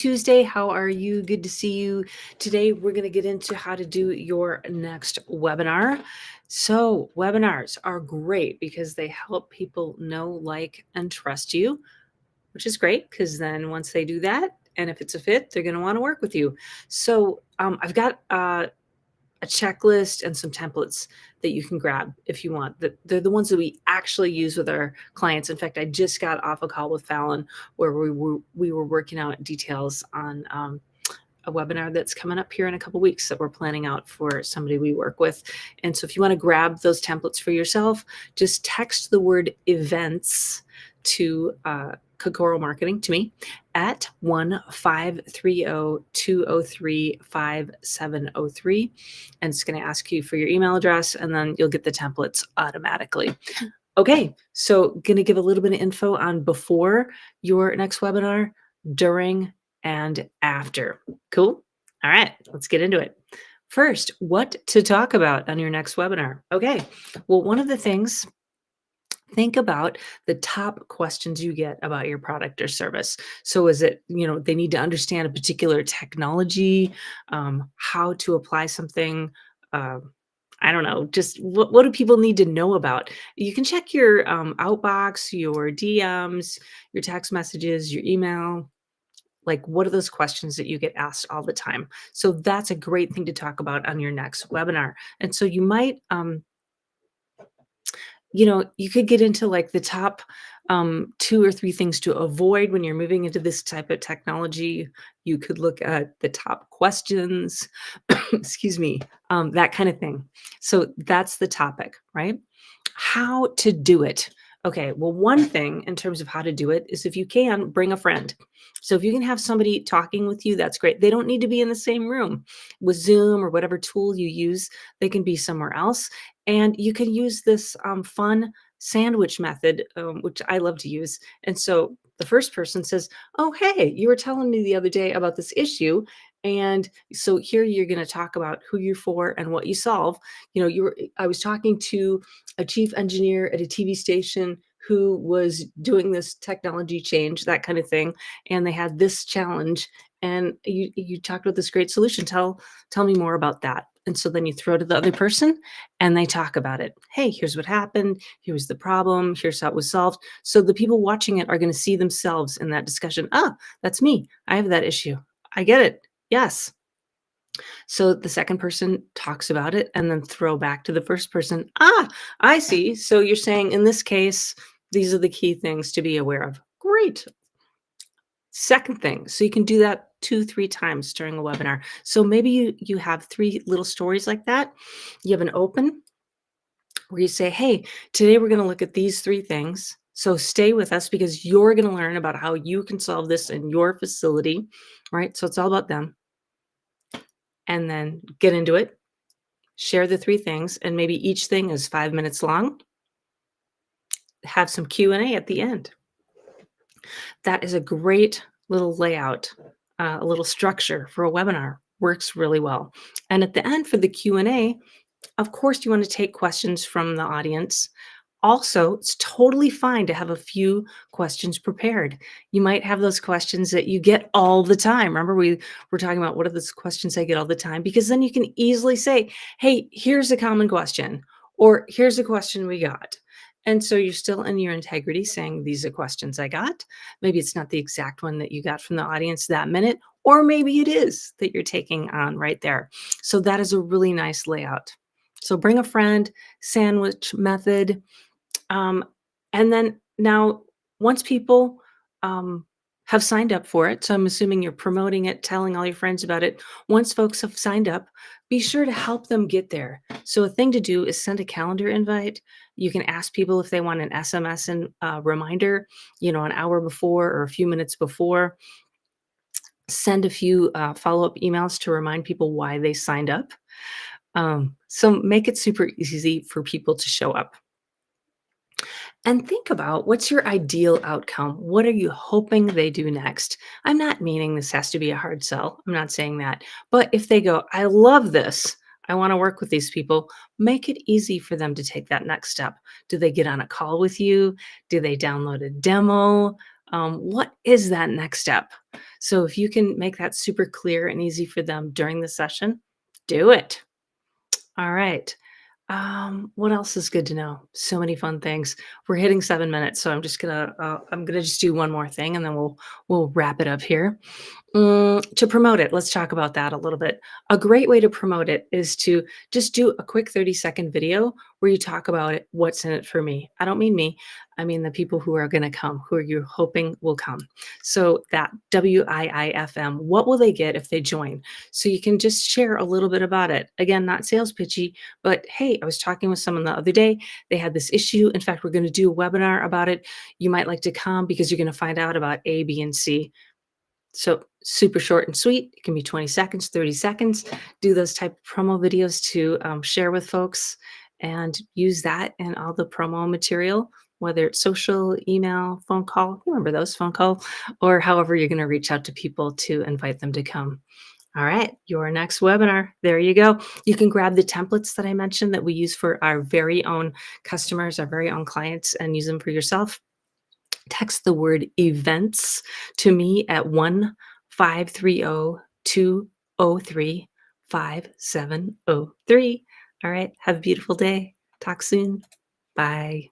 Tuesday. How are you? Good to see you. Today, we're going to get into how to do your next webinar. So, webinars are great because they help people know, like, and trust you, which is great because then once they do that, and if it's a fit, they're going to want to work with you. So, I've got a checklist and some templates that you can grab if you want. They're the ones that we actually use with our clients. In fact, I just got off a call with Fallon where we were working out details on a webinar that's coming up here in a couple weeks that we're planning out for somebody we work with. And so if you want to grab those templates for yourself, just text the word events to Kokoro Marketing to me at 1-530-203-5703. And it's going to ask you for your email address, and then you'll get the templates automatically. Okay, so going to give a little bit of info on before your next webinar, during, and after. Cool? All right, let's get into it. First, what to talk about on your next webinar. Okay, well, one of the things, think about the top questions you get about your product or service. So is it, they need to understand a particular technology, how to apply something, uh, I don't know, just what do people need to know about? You can check your outbox, your DMs, your text messages, your email. Like, what are those questions that you get asked all the time? So that's a great thing to talk about on your next webinar. And so you might, you could get into like the top 2 or 3 things to avoid when you're moving into this type of technology. You could look at the top questions, excuse me, that kind of thing. So that's the topic, right? How to do it. Okay, well, one thing in terms of how to do it is if you can, bring a friend. So if you can have somebody talking with you, that's great. They don't need to be in the same room with Zoom or whatever tool you use. They can be somewhere else. And you can use this fun sandwich method, which I love to use. And so the first person says, "Oh, hey, you were telling me the other day about this issue. And so here you're going to talk about who you're for and what you solve. I was talking to a chief engineer at a TV station who was doing this technology change, that kind of thing, and they had this challenge. And you talked about this great solution. Tell me more about that." And so then you throw to the other person and they talk about it. Hey, here's what happened. Here was the problem. Here's how it was solved. So the people watching it are going to see themselves in that discussion. Ah, that's me. I have that issue. I get it. Yes. So the second person talks about it and then throw back to the first person. Ah, I see. So you're saying in this case, these are the key things to be aware of. Great. Second thing, so you can do that 2, 3 times during a webinar. So maybe you have 3 little stories like that. You have an open where you say, "Hey, today we're going to look at these 3 things. So stay with us because you're going to learn about how you can solve this in your facility." Right? So it's all about them. And then get into it. Share the 3 things, and maybe each thing is 5 minutes long. Have some Q&A at the end. That is a great little layout, a little structure for a webinar. Works really well. And at the end for the Q&A, of course, you want to take questions from the audience. Also, it's totally fine to have a few questions prepared. You might have those questions that you get all the time. Remember, we were talking about what are those questions I get all the time? Because then you can easily say, "Hey, here's a common question," or "Here's a question we got." And so you're still in your integrity saying, "These are questions I got." Maybe it's not the exact one that you got from the audience that minute, or maybe it is that you're taking on right there. So that is a really nice layout. So bring a friend, sandwich method. Um, and then now, once people have signed up for it, so I'm assuming you're promoting it, telling all your friends about it. Once folks have signed up, be sure to help them get there. So a thing to do is send a calendar invite. You can ask people if they want an SMS and reminder, an hour before or a few minutes before. Send a few follow-up emails to remind people why they signed up. So make it super easy for people to show up. And think about what's your ideal outcome? What are you hoping they do next? I'm not meaning this has to be a hard sell. I'm not saying that. But if they go, "I love this. I want to work with these people," make it easy for them to take that next step. Do they get on a call with you? Do they download a demo? What is that next step? So if you can make that super clear and easy for them during the session, do it. All right. What else is good to know? So many fun things. We're hitting 7 minutes, so I'm gonna just do one more thing, and then we'll wrap it up here. To promote it, let's talk about that a little bit. A great way to promote it is to just do a quick 30-second video where you talk about it, what's in it for me. I don't mean me, I mean the people who are going to come, who are you hoping will come. So that WIIFM, what will they get if they join? So you can just share a little bit about it. Again, not sales pitchy, but hey, I was talking with someone the other day. They had this issue. In fact, we're going to do a webinar about it. You might like to come because you're going to find out about A, B, and C. So super short and sweet. It can be 20 seconds, 30 seconds. Do those type of promo videos to share with folks and use that in all the promo material, whether it's social, email, phone call. You remember those phone call, or however you're going to reach out to people to invite them to come. All right, your next webinar. There you go. You can grab the templates that I mentioned that we use for our very own customers, our very own clients, and use them for yourself. Text the word events to me at 1-530-203-5703. All right. Have a beautiful day. Talk soon. Bye.